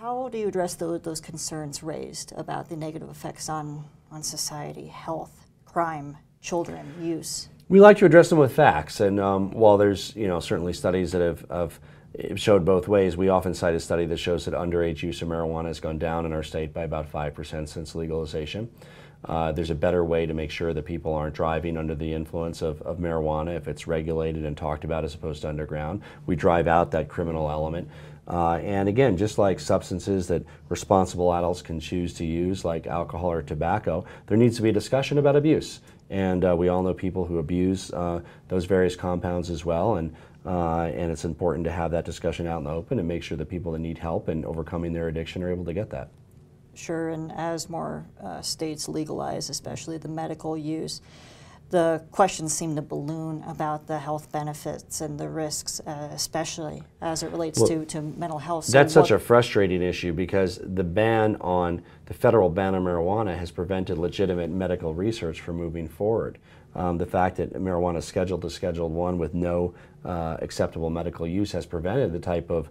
How do you address those concerns raised about the negative effects on society, health, crime, children, use? We like to address them with facts, and while there's certainly studies that have showed both ways, we often cite a study that shows that underage use of marijuana has gone down in our state by about 5% since legalization. There's a better way to make sure that people aren't driving under the influence of marijuana if it's regulated and talked about as opposed to underground. We drive out that criminal element. And again, just like substances that responsible adults can choose to use, like alcohol or tobacco, there needs to be a discussion about abuse. And we all know people who abuse those various compounds as well. And it's important to have that discussion out in the open and make sure that people that need help in overcoming their addiction are able to get that. Sure, and as more states legalize, especially the medical use, the questions seem to balloon about the health benefits and the risks, especially as it relates to mental health. So that's such a frustrating issue because the federal ban on marijuana has prevented legitimate medical research from moving forward. The fact that marijuana is scheduled to Schedule I with no acceptable medical use has prevented the type of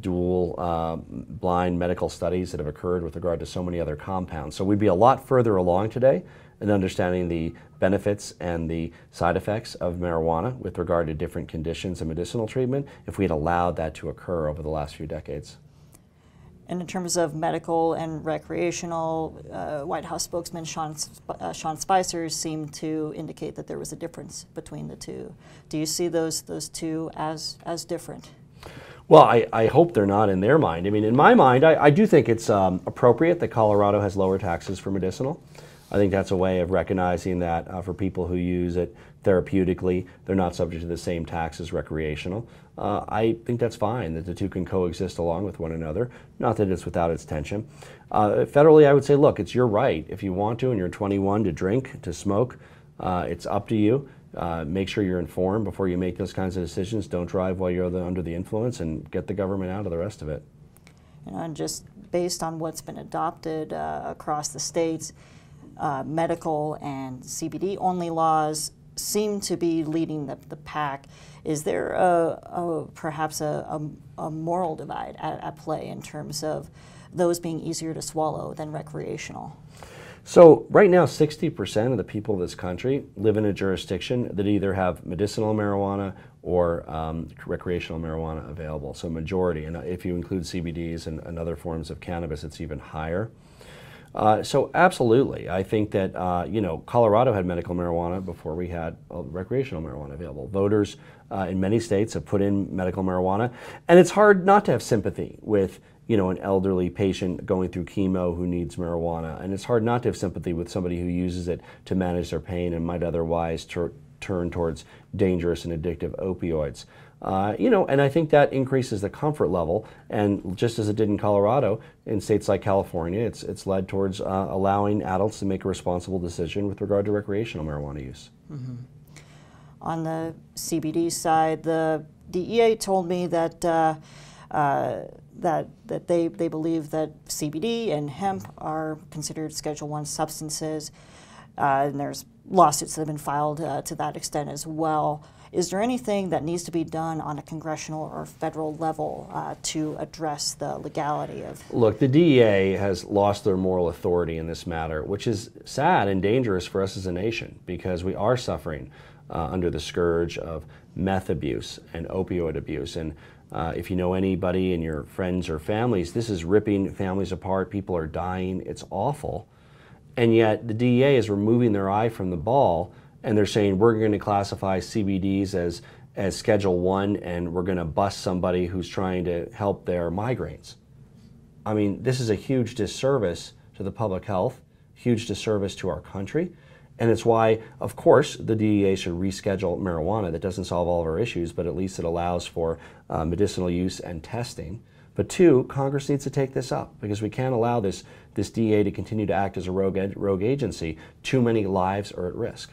dual blind medical studies that have occurred with regard to so many other compounds. So we'd be a lot further along today in understanding the benefits and the side effects of marijuana with regard to different conditions and medicinal treatment if we had allowed that to occur over the last few decades. And in terms of medical and recreational, White House spokesman Sean Spicer seemed to indicate that there was a difference between the two. Do you see those two as different? Well, I hope they're not in their mind. I mean, in my mind, I do think it's appropriate that Colorado has lower taxes for medicinal. I think that's a way of recognizing that for people who use it therapeutically, they're not subject to the same tax as recreational. I think that's fine, that the two can coexist along with one another, not that it's without its tension. Federally, I would say, look, it's your right. If you want to and you're 21 to drink, to smoke, it's up to you. Make sure you're informed before you make those kinds of decisions. Don't drive while you're under the influence and get the government out of the rest of it. And just based on what's been adopted across the states, medical and CBD-only laws seem to be leading the pack. Is there perhaps a moral divide at play in terms of those being easier to swallow than recreational? So right now, 60% of the people of this country live in a jurisdiction that either have medicinal marijuana or recreational marijuana available, so majority. And if you include CBDs and other forms of cannabis, it's even higher. So absolutely, I think that Colorado had medical marijuana before we had recreational marijuana available. Voters in many states have put in medical marijuana, and it's hard not to have sympathy with an elderly patient going through chemo who needs marijuana, and it's hard not to have sympathy with somebody who uses it to manage their pain and might otherwise turn towards dangerous and addictive opioids. And I think that increases the comfort level, and just as it did in Colorado, in states like California, it's led towards allowing adults to make a responsible decision with regard to recreational marijuana use. Mm-hmm. On the CBD side, the DEA told me that that they believe that CBD and hemp are considered Schedule I substances, and there's lawsuits that have been filed to that extent as well. Is there anything that needs to be done on a congressional or federal level to address the legality of? Look, the DEA has lost their moral authority in this matter, which is sad and dangerous for us as a nation because we are suffering under the scourge of meth abuse and opioid abuse. And if you know anybody in your friends or families, this is ripping families apart. People are dying. It's awful. And yet the DEA is removing their eye from the ball, and they're saying we're going to classify CBDs as Schedule I, and we're going to bust somebody who's trying to help their migraines. I mean, this is a huge disservice to the public health, huge disservice to our country, and it's why, of course, the DEA should reschedule marijuana. That doesn't solve all of our issues, but at least it allows for medicinal use and testing. But two, Congress needs to take this up because we can't allow this DEA to continue to act as a rogue agency. Too many lives are at risk.